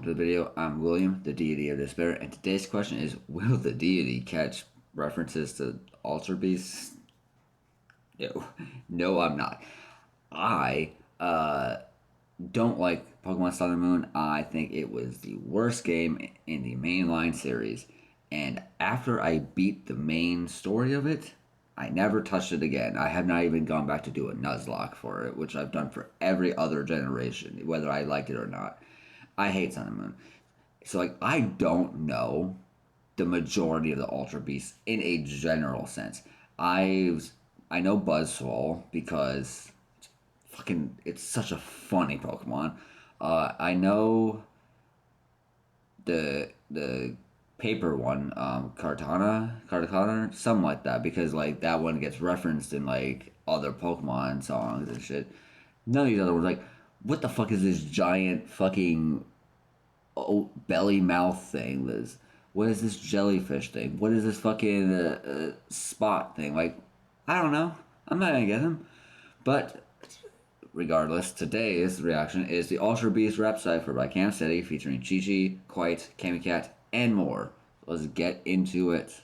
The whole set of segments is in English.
welcome to the video. I'm William, the deity of despair, and today's question is, will the deity catch references to Ultra Beasts? No. No, I'm not. I don't like Pokemon Sun and Moon. I think it was the worst game in the mainline series, and after I beat the main story of it, I never touched it again. I have not even gone back to do a Nuzlocke for it, which I've done for every other generation, whether I liked it or not. I hate Sun and Moon. So, like, I don't know the majority of the Ultra Beasts in a general sense. I know Buzzwole because it's such a funny Pokemon. I know the paper one, Kartana, something like that, because like that one gets referenced in like other Pokemon songs and shit. None of these other ones, like, what the fuck is this giant fucking belly mouth thing? What is this jellyfish thing? What is this fucking spot thing? Like, I don't know. I'm not gonna get him. But regardless, today's reaction is the Ultra Beast Rap Cypher by Cam City featuring Chi-Chi, Kwite, Cami-Cat, and more. Let's get into it.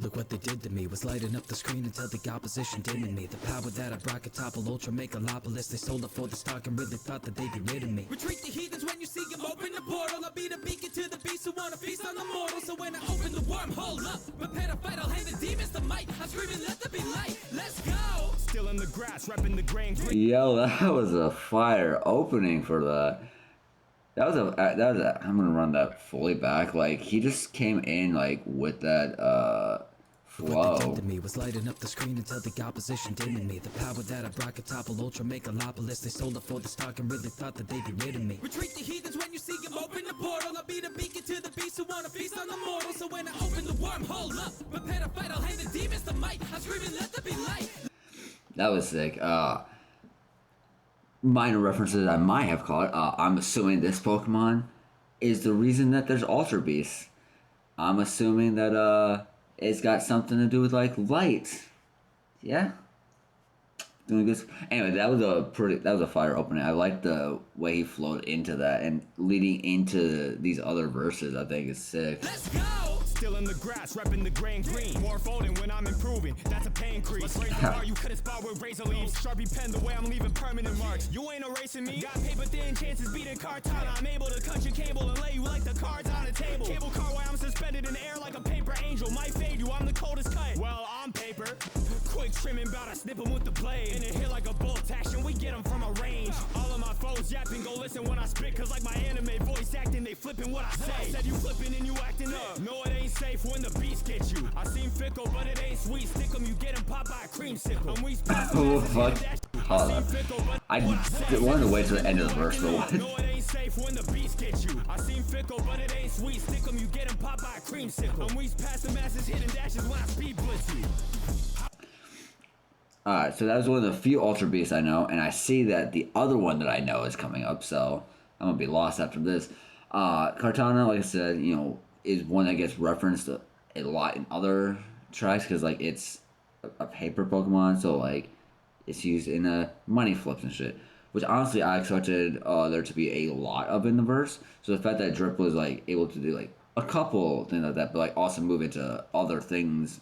Look what they did to me, was lighting up the screen until the opposition dimming me. The power that I brought could topple Ultra Megalopolis. They sold it for the stock and really thought that they'd be rid of me. Retreat the heathens when you see them open the portal. I'll be the beacon to the beast who wanna feast on the mortal. So when I open the wormhole up, prepare to fight, I'll hand the demons the might. I'm screaming, let there be light, let's go! Still in the grass, repping the grain. Yo, that was a fire opening for the... I'm gonna run that fully back. Like, he just came in like with that flow. What they did to me was lighting up the screen until the opposition dimming me. The power that I brought could topple Ultra Megalopolis. They sold it for the stock and really thought that they'd be rid of me. Retreat the heathens when you see them open the portal. I'll be the beacon to the beast who wanna feast on the mortal. So when I open the wormhole up, prepare to fight, I'll hand the demons the might. I'm screaming, let there be light. That was sick. Minor references I might have caught. I'm assuming this Pokemon is the reason that there's Ultra Beasts. I'm assuming that it's got something to do with like light. Yeah. Doing good. Anyway, that was a fire opening. I like the way he flowed into that and leading into these other verses. I think is sick. Let's go! Still in the grass, repping the grain green. More folding when I'm improving, that's a pain crease. Let's raise the bar, you couldn't spot with razor leaves. Sharpie pen, the way I'm leaving permanent marks. You ain't erasing me. Got paper thin chances beating Kartana. I'm able to cut your cable and lay you like the cards on the table. Cable car while I'm suspended in the air like a paper angel. Might fade you, I'm the coldest cut. Well, I'm paper. Quick trimming, bout to snip him with the blade. And it hit like a bolt action, we get him from a range. All of my foes yapping, go listen when I spit. Cause like my anime voice acting, they flipping what I say. Said you flipping and you acting up. No, it ain't safe when the beast gets you. I seem fickle, but it ain't sweet. Stick 'em, you get 'em popped by a creamsicle. And we Oh, fuck. Hold on. I wanted to wait till the end of the verse, but what? No, it ain't safe when the beast gets you. I seem fickle, but it ain't sweet. Stick 'em, you get 'em popped by a creamsicle. I'm weak past the masses, hidden dashes when I speed blitz you. Alright, so that was one of the few Ultra Beasts I know, and I see that the other one that I know is coming up, so I'm gonna be lost after this. Kartana, like I said, is one that gets referenced a lot in other tracks, because, like, it's a paper Pokemon, so, like, it's used in money flips and shit. Which, honestly, I expected there to be a lot of in the verse, so the fact that Drip was, like, able to do, like, a couple things like that, but, like, also move into other things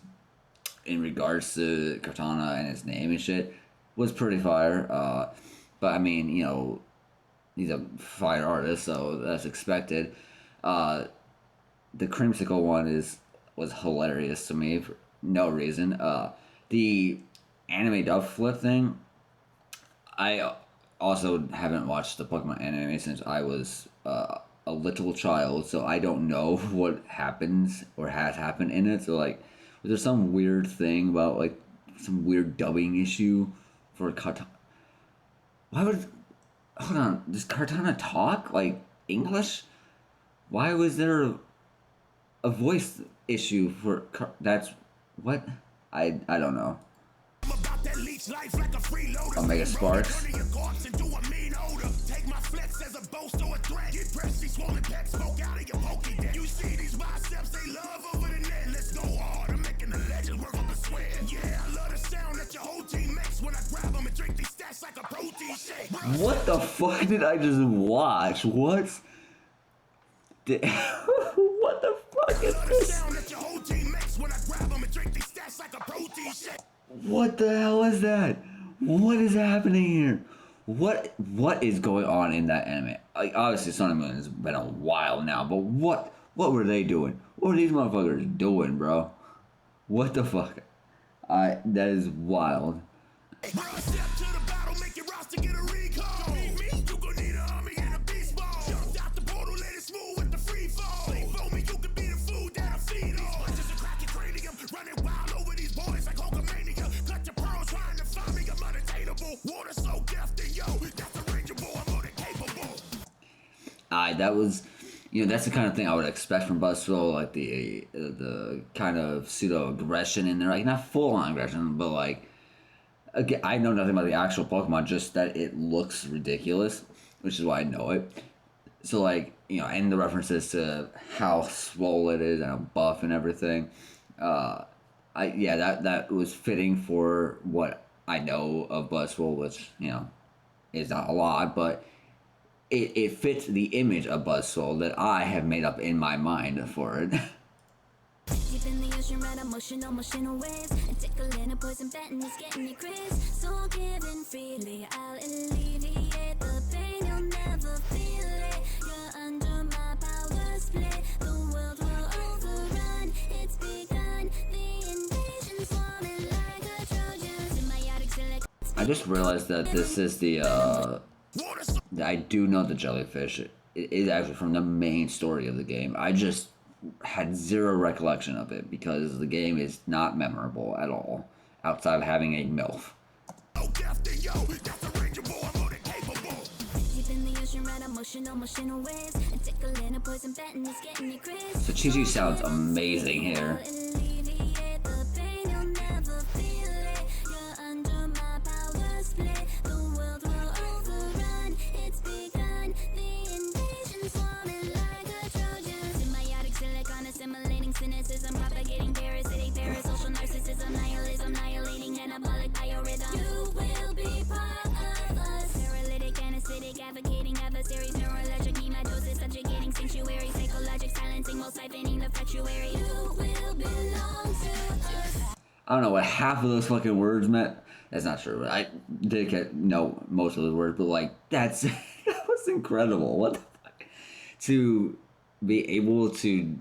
in regards to Kartana and his name and shit was pretty fire. But I mean, he's a fire artist, so that's expected. The creamsicle one was hilarious to me for no reason. The anime dub flip thing, I also haven't watched the Pokemon anime since I was a little child, so I don't know what happens or has happened in it. So, like, was there some weird thing about, like, some weird dubbing issue for Kartana? Hold on, does Kartana talk, like, English? Why was there a voice issue for that's, what? I don't know. Omega Sparks. Take my flex as a boast or a threat. Get pressy, swollen pep smoke out of your Pokédex. You see these biceps, they love over the net. Let's go hard, I'm making the legend work on the sweat. Yeah, I love the sound that your whole team makes when I grab them and drink these What the fuck did I just watch? What? What the fuck is this? What the hell is that? What is happening here? What is going on in that anime? Like, obviously Sun and Moon has been a while now, but what were they doing? What were these motherfuckers doing, bro? What the fuck? That is wild. That was, that's the kind of thing I would expect from Buzzroll, like the kind of pseudo aggression in there, like not full on aggression, but like, again, I know nothing about the actual Pokemon, just that it looks ridiculous, which is why I know it. So like, and the references to how swole it is and how buff and everything, that was fitting for what I know of Buzzroll, which is not a lot, but it fits the image of Buzzroll that I have made up in my mind for it. Deep in the ocean, ride emotional waves, and tickling a poison button is getting you crazy. So giving freely, I'll alleviate the pain. You'll never feel it. You're under my power split. The world will overrun. It's begun. The invasion's swarming like a Trojan. Symbiotic select. I just realized that this is the I do know the jellyfish. It is actually from the main story of the game. I just had zero recollection of it because the game is not memorable at all, outside of having a MILF. So Chi-Chi sounds amazing here. Cynicism, propagating parasitic parasocial narcissism, nihilism, annihilating anabolic biorhythm. You will be part of us. Paralytic, anesthetic, advocating adversaries, neurologic nematosis, subjugating sanctuary, psychologic, silencing, most siphoning the fluctuary. You will belong to us. I don't know what half of those fucking words meant. That's not true. I did know most of those words, but like that was incredible. What the fuck? To be able to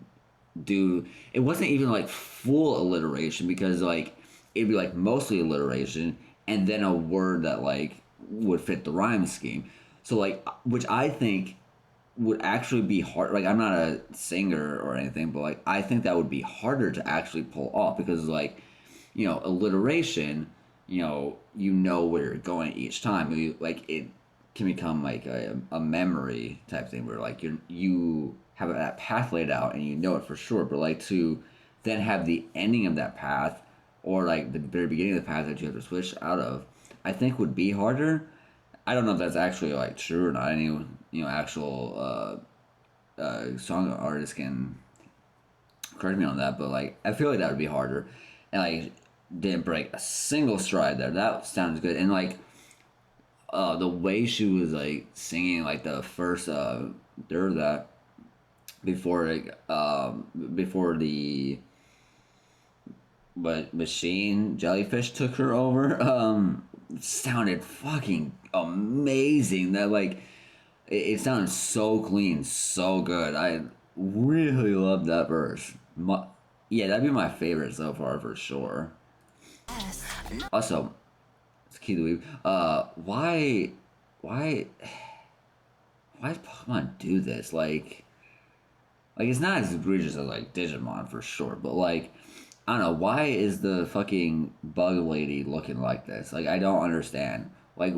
do it wasn't even like full alliteration, because like it'd be like mostly alliteration and then a word that like would fit the rhyme scheme. So like, which I think would actually be hard. Like, I'm not a singer or anything, but like I think that would be harder to actually pull off, because like, alliteration, you know where you're going each time. Like it can become like a memory type thing where like you have that path laid out and you know it for sure, but like to then have the ending of that path, or like the very beginning of the path that you have to switch out of, I think would be harder. I don't know if that's actually like true or not. Any actual song artist can correct me on that, but like I feel like that would be harder. And like didn't break a single stride there. That sounds good. And like the way she was like singing like the first there that before the machine jellyfish took her over, sounded fucking amazing. That like it sounded so clean, so good. I really love that verse. Yeah, that'd be my favorite so far for sure. Also, it's key to leave. Why does Pokemon do this? Like it's not as egregious as like Digimon for sure, but like I don't know, why is the fucking bug lady looking like this? Like I don't understand. Like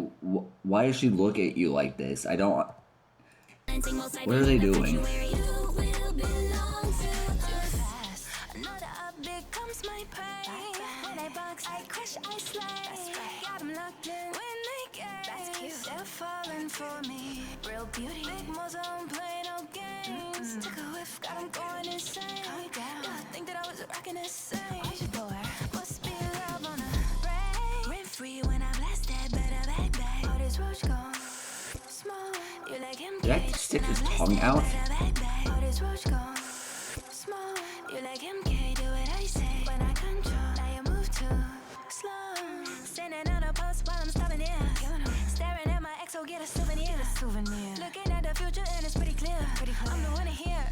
why does she look at you like this? I don't. What are they doing? For me, real beauty. Big moves, I don't play no games. Took a whiff, got 'em going insane. Yeah, I think that I was rocking the same. Must be love on a break. Rent free when I blast that better back. All this roach Did I stick his tongue out? You like MK, do what I say. When I control, now you move too slow. Standing on a post while I'm stopping here. Staring at my ex, oh, get a souvenir. Looking at the future and it's pretty clear. I'm the one here.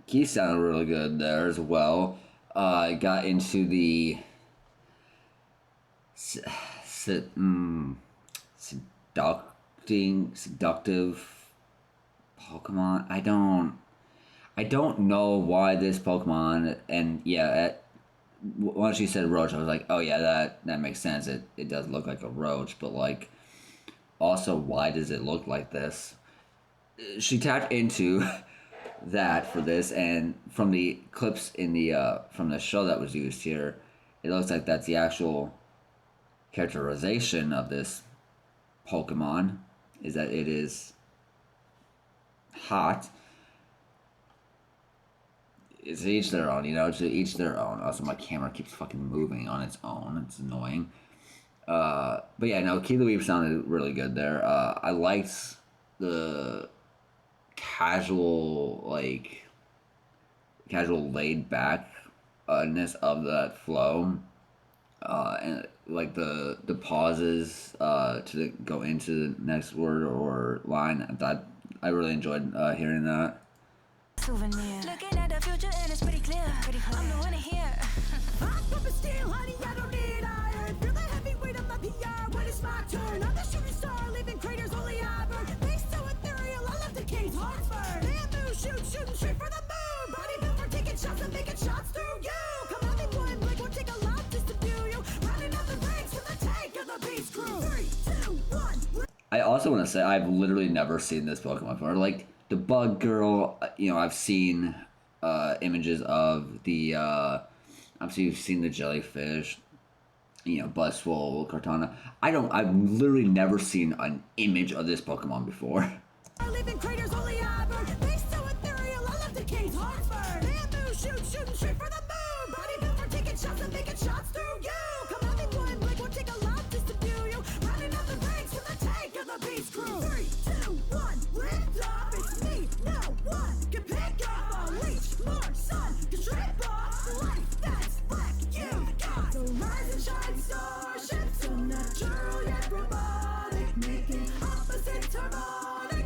He sounded really good there as well. I got into the seductive Pokemon. I don't know why this Pokemon, and yeah, once she said roach, I was like, oh yeah, that makes sense. It does look like a roach, but like, also, why does it look like this? She tapped into that for this, and from the clips in the from the show that was used here, it looks like that's the actual characterization of this Pokemon, is that it is hot. It's each their own, you know, to each their own. Also, my camera keeps fucking moving on its own. It's annoying. But yeah, no, Key the Weave sounded really good there. I liked the casual laid backness of that flow. And like the pauses to go into the next word or line. I really enjoyed hearing that. Souvenir. Looking at the future and it's pretty clear. I'm the one here. Hot pepper steel, honey, I don't need iron. Feel the heavy weight of my PR when it's my turn. I'm the shooting star, leaving craters only I burn. Thanks so ethereal, I love the King's Hartford. Bamboo shooting straight for the moon. Body built for taking shots and making shots through you. Come on, they point blank, won't take a lot just to view you. Running up the ranks from the tank of the beast crew. 3, 2, 1. I also want to say I've literally never seen this Pokemon before. Like the Bug Girl, you know, I've seen images of the. Obviously, you've seen the jellyfish, you know, Buzzwole, Kartana. I've literally never seen an image of this Pokemon before. I live in craters only I burn. Thanks so ethereal, I love the King's Hartford. Bamboo shooting straight for the moon. Body built for taking shots and making shots through you. Come on, they point blank, won't take a lot just to view you. Running up the ranks from the tank of the beast crew. 3, 2, 1, lift up, it's me, no one can pick up a leech. More sun can strip off the life that's black. You've got to rise and shine, starship, so natural yet robotic, making opposites harmonic.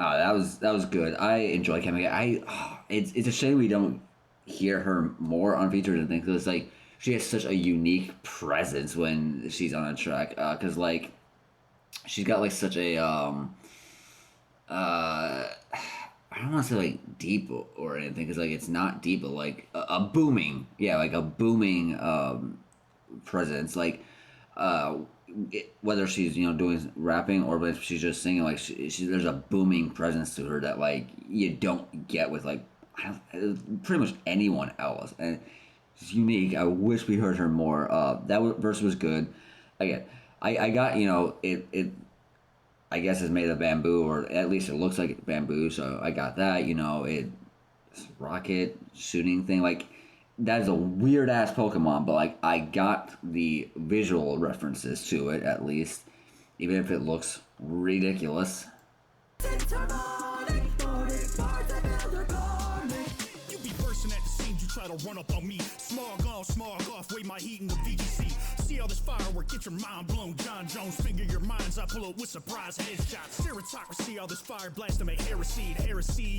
Oh, that was good. I enjoy Cami-Cat. It's a shame we don't hear her more on features and things, because like she has such a unique presence when she's on a track. Because like she's got like such a I don't want to say like deep or anything, because like it's not deep, but like a booming, yeah, like a booming presence, like whether she's, you know, doing rapping or if she's just singing, like there's a booming presence to her that like you don't get with like pretty much anyone else, and it's unique. I wish we heard her more. That verse was good. Again, I got, you know, it I guess it's made of bamboo, or at least it looks like bamboo, so I got that. You know, it's rocket shooting thing, like that is a weird ass Pokemon, but like I got the visual references to it at least, even if it looks ridiculous. You be bursting at the seams, you try to run up on me. Smog off, weigh my heat in the VGC. See all this firework, get your mind blown. John Jones, finger your minds, I pull up with surprise headshots. Stereotocracy, all this fire blast to make heresy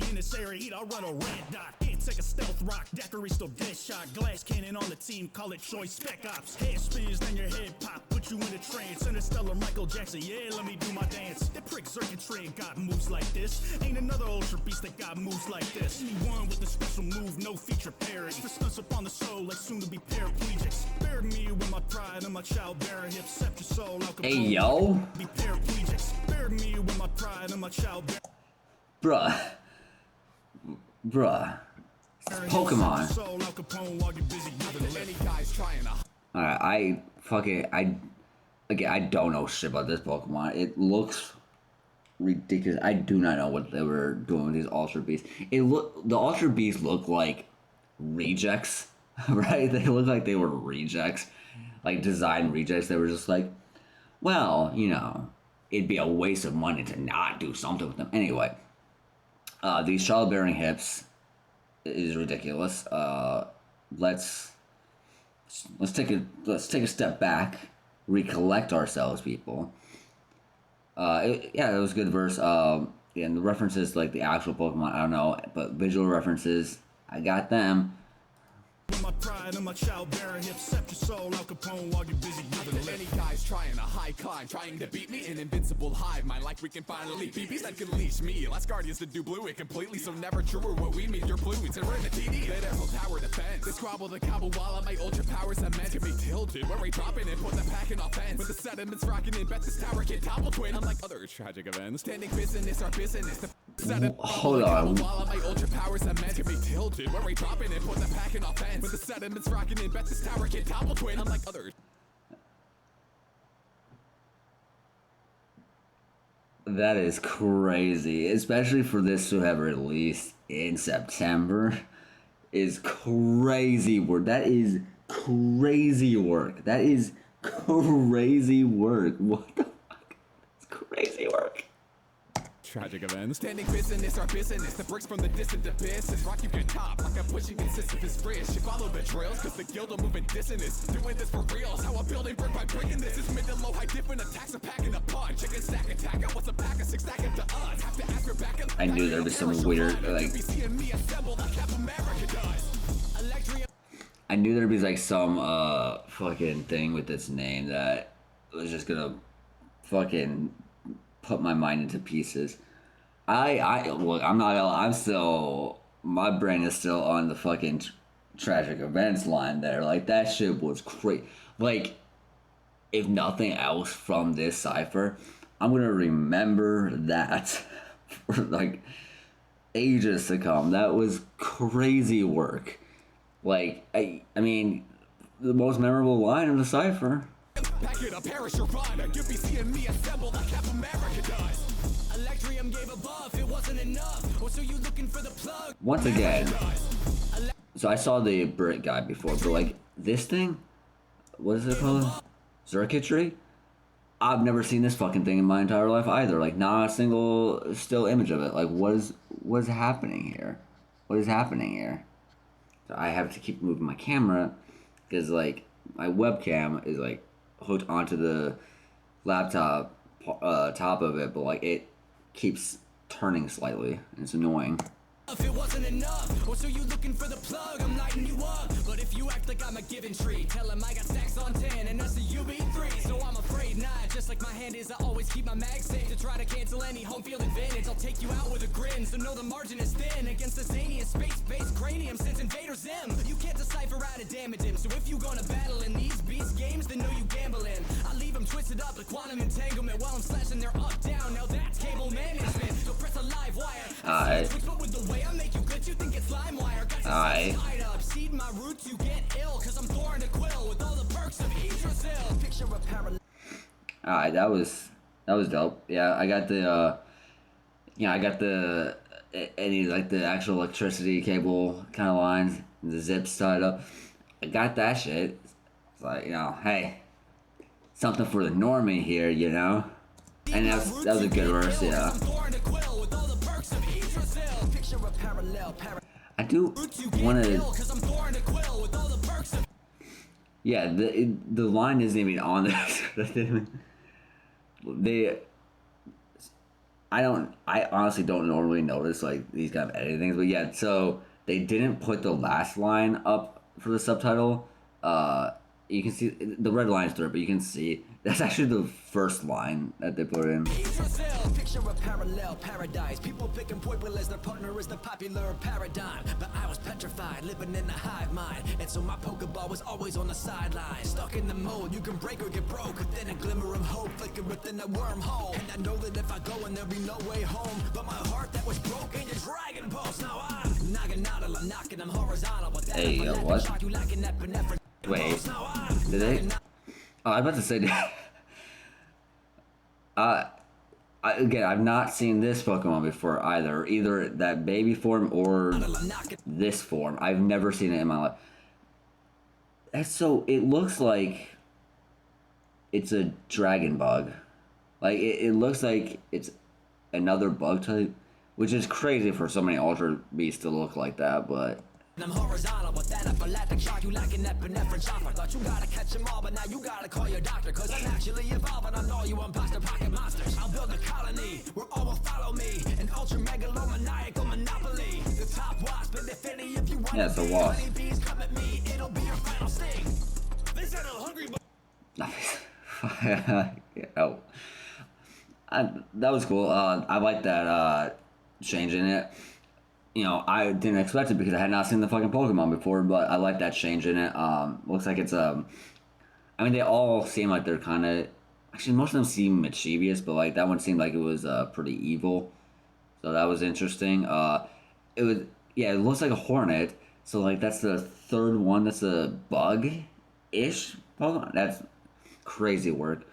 in this area heat, I'll run a red dot. Can't take a stealth rock, daiquiri still dead shot. Glass cannon on the team, call it choice spec ops. Head spins, then your head pop, put you in a trance. Interstellar Michael Jackson, yeah, let me do my dance. That prick Zerkentray got moves like this. Ain't another ultra beast that got moves like this. Anyone with a special move, no feature parody. For stunts upon the soul, like soon to be paraplegics. Bury me with my pride and my childbearing hips. Set your soul, Al Hey yo, be paraplegics. Bury me with my pride and my childbearing. Bruh. Pokemon. Alright, I don't know shit about this Pokemon. It looks ridiculous. I do not know what they were doing with these Ultra Beasts. The Ultra Beasts look like rejects, right? They look like they were rejects. like design rejects that were just like, well, you know, it'd be a waste of money to not do something with them. Anyway, these childbearing hips is ridiculous. Let's take a step back, recollect ourselves, people. It was a good verse. And the references like the actual Pokemon, I don't know, but visual references, I got them. My pride and my childbearing hips set your soul Al Capone while you're busy living. Any guys trying a high climb, trying to beat me, an invincible hive mind like we can finally BBs that can leash me. Last Guardians to do blue it completely, so never truer what we mean. You're fluent and we're in the TD. They have no tower defense. They squabble the cobble while my ultra powers are meant to be tilted. We're dropping and put the pack in offense. When the sediments rocking and bet this tower can topple twin. Unlike other tragic events, standing business our business. Hold on. While my ultra powers are meant to be tilted. We're dropping and put the pack in offense. When the sediments rocking and bet this tower can topple twin. Unlike others. That is crazy, especially for this to have released in September. Is crazy work. That is crazy work. That is crazy work. What the fuck? It's crazy work. Tragic events. Standing business our business. The bricks from the distant abyss. Is rock you can top like I'm pushing insist of his wrist. You follow the trails cause the guild will move in dissonance. Doing this for real. How I'm building brick by breaking this. Is mid to low high different attacks. I'm packing a punch. Chicken stack attack. I was a pack of 6 stacking to us. Have to ask her back and I knew there'd be some weird like I knew there'd be like some fucking thing with its name that was just gonna fucking put my mind into pieces. Look, I'm not gonna, I'm still, my brain is still on the fucking tragic events line there. Like, that shit was crazy. Like, if nothing else from this cipher, I'm gonna remember that for like ages to come. That was crazy work. Like, I mean, the most memorable line of the cipher. Pack it up, perish or run. You'll be seeing me assemble like Cap America does. Electrium gave a buff, it wasn't enough. Or so you looking for the plug? Once again, so I saw the Brit guy before, but like this thing, what is it called? Circuitry? I've never seen this fucking thing in my entire life either. Like, not a single still image of it. Like, what is happening here? What is happening here? So I have to keep moving my camera because like my webcam is like hooked onto the laptop top of it, but like it keeps turning slightly and it's annoying. If it wasn't enough, or so you looking for the plug, I'm lighting you up. But if you act like I'm a given tree, tell him I got stacks on 10 and that's a UB3. So I'm afraid not, just like my hand is, I always keep my mag safe to try to cancel any home field advantage. I'll take you out with a grin, so know the margin is thin against the zaniest space-based cranium since Invader Zim. You can't decipher how to damage him, so if you gonna battle in these beast games, then know you gambling. I leave them twisted up like quantum entanglement while I'm slashing their up down. Now that's cable management, so press a live wire. Alright. But with the way I make you good, you think it's lime wire. Alright. Seed my roots, you get ill, cause I'm Thor and a quill with all the perks of Yggdrasil. Picture a parallel. Alright, that was dope. Yeah, I got the any like the actual electricity cable kind of lines, the zips tied up. I got that shit. It's like, you know, hey, something for the normie here, you know. And that was a good verse, yeah. I do want to. Yeah, the line isn't even on this. I honestly don't normally notice like these kind of editing things, but yeah, so they didn't put the last line up for the subtitle. You can see the red line is through it, but you can see that's actually the first line that they put in. Picture a parallel paradise. People picking Pueblo as their partner is the popular paradigm. But I was petrified, living in a hive mind. And so my Pokeball was always on the sideline. Stuck in the mold, you can break or get broke. Within a glimmer of hope, flicker within a wormhole. And I know that if I go and there'll be no way home. But my heart that was broken, your dragon pulse. Now I'm knocking out, I'm knocking them horizontal. But that Hey, what? Wait, did they? Oh, I was about to say that. Again, I've not seen this Pokemon before either. Either that baby form or this form. I've never seen it in my life. And so it looks like it's a dragon bug. Like it looks like it's another bug type, which is crazy for so many Ultra Beasts to look like that. But I'm horizontal with that epileptic shock. You like an epinephrine shot. I thought you gotta catch them all, but now you gotta call your doctor. Cause I'm actually evolving on all you imposter pocket monsters. I'll build a colony where all will follow me. An ultra megalomaniacal monopoly. The top wasp, and if any of you want yeah, it's a wasp. honeybees come at me, it'll be your final sting. They said I'm hungry, but oh, that was cool. I like that change in it. You know, I didn't expect it because I had not seen the fucking Pokemon before, but I like that change in it. Looks like it's I mean, they all seem like they're kind of, actually, most of them seem mischievous, but like that one seemed like it was pretty evil, so that was interesting. It was, yeah, it looks like a Hornet, so like that's the third one that's a bug-ish Pokemon. That's crazy work.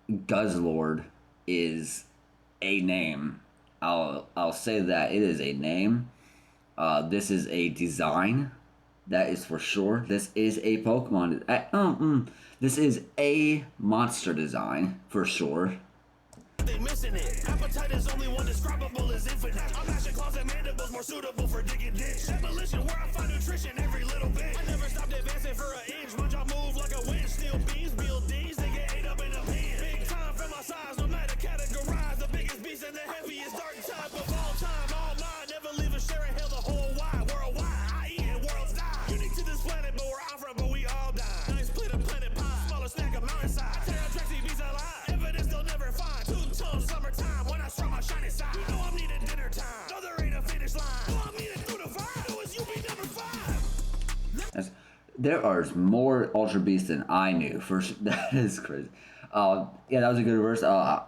Guzzlord is a name. I'll say that it is a name. This is a design. That is for sure. This is a Pokemon. This is a monster design for sure. They missing it. Appetite is only one describable as infinite. I'm mashing claws and mandibles more suitable for digging ditch. Demolition where I find nutrition every little bit. I never stopped advancing for an inch. My jaw move like a wind. Steel beams, build these, they get ate up in a pan. Big time for my size, no matter categorize. The biggest beast and the heaviest dark type of all time. All mine, never leave a share and hell the whole wide. Worldwide, I eat and worlds die. Unique to this planet, but we're out from, but we all die. Nice split of planet pie, smaller snack of mountainside. Terra Trexie beats alive. Evidence they'll never find. Two-tone summertime when I strike my shiny side. You know I'm needing dinner time. No, there ain't a finish line. No, I'm needing through the fire. Who is you be number 5? There are more Ultra Beasts than I knew. That is crazy. Yeah, that was a good verse. I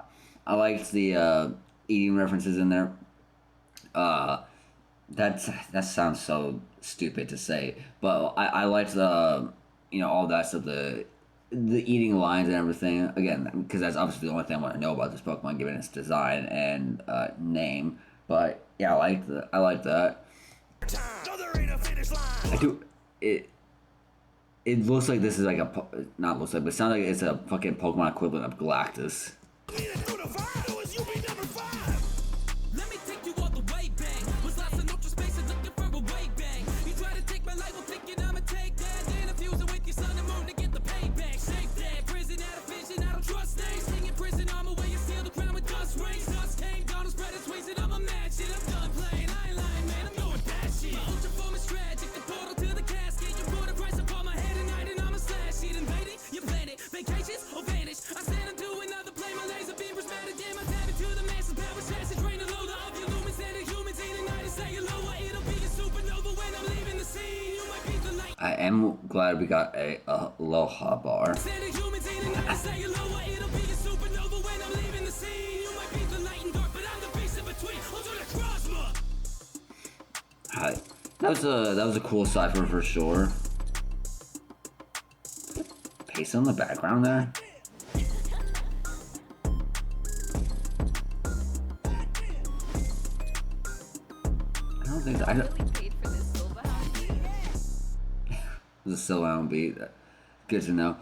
liked the eating references in there. That sounds so stupid to say, but I liked the, you know, all that stuff, the eating lines and everything. Again, because that's obviously the only thing I want to know about this Pokemon, given its design and name. But yeah, I like that. No, there ain't a finish line. I do it. It looks like this is like not looks like, but it sounds like it's a fucking Pokemon equivalent of Galactus. Needing through the fire. Who is you be number 5? let me take you all the way back. Was lost in ultra space and looking for a way back. You try to take my life, well, thinking I'ma take that. Then infuse it with your sun and moon to get the payback. Shake that prison out of vision, I don't trust things. Staying in prison, I'm away and steal the crown with dust rays. Dust came down and spread its wings and I'm a match it. I'm done playing, I ain't lying, man, I'm doing that shit. My ultra form is tragic, the portal to the casket. You put a price upon my head at night and I'm a slash it. Invading your planet, vacations or vanish. I stand and do another play, my laser beam prismatic. Damn, I tap into the masses, power chassis, drain the loader of your lumens. And the humans ain't ignited, say it lower. It'll be a supernova when I'm leaving the scene. You might be the light. I am glad we got a Aloha bar. Say the humans ain't ignited, say it lower. It'll be a supernova when I'm leaving the scene. You might be the light and dark, but I'm the beast in between. Ultra the Crossma. Hi. That was a cool cipher for sure. Pace on the background there. I don't think I don't. Really paid for this Silverhound beat. The Silverhound beat. Good to know.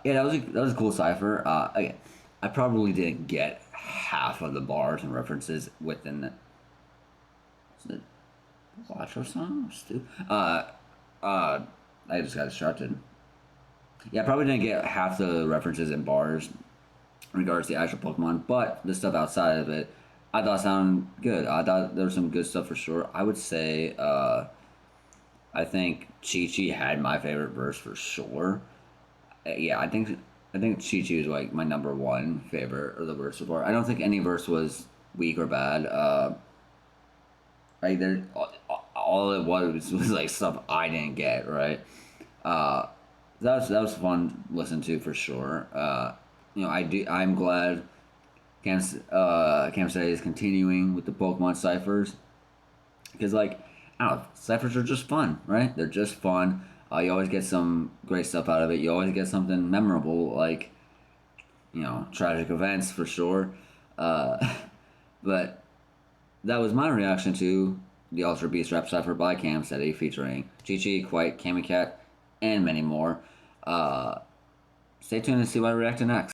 Yeah, that was a cool cipher. Again, I probably didn't get half of the bars and references within the. Is it Quattro song? Stupid. I just got distracted. Yeah, I probably didn't get half the references and bars in regards to the actual Pokemon, but the stuff outside of it, I thought sounded good. I thought there was some good stuff for sure. I would say, I think Chi-Chi had my favorite verse for sure. Yeah, I think Chi-Chi was like my number one favorite of the verse so far. I don't think any verse was weak or bad. Like there, all it was like stuff I didn't get right. That was fun to listen to for sure. You know, I'm glad Cam Study is continuing with the Pokemon ciphers, because like I don't know, ciphers are just fun, right? They're just fun. You always get some great stuff out of it. You always get something memorable, like, you know, tragic events for sure. But that was my reaction to the Ultra Beast Rap Cipher by Cam Study featuring Chi-Chi, Kwite, Cami-Cat, and many more. stay tuned and see what I react to next.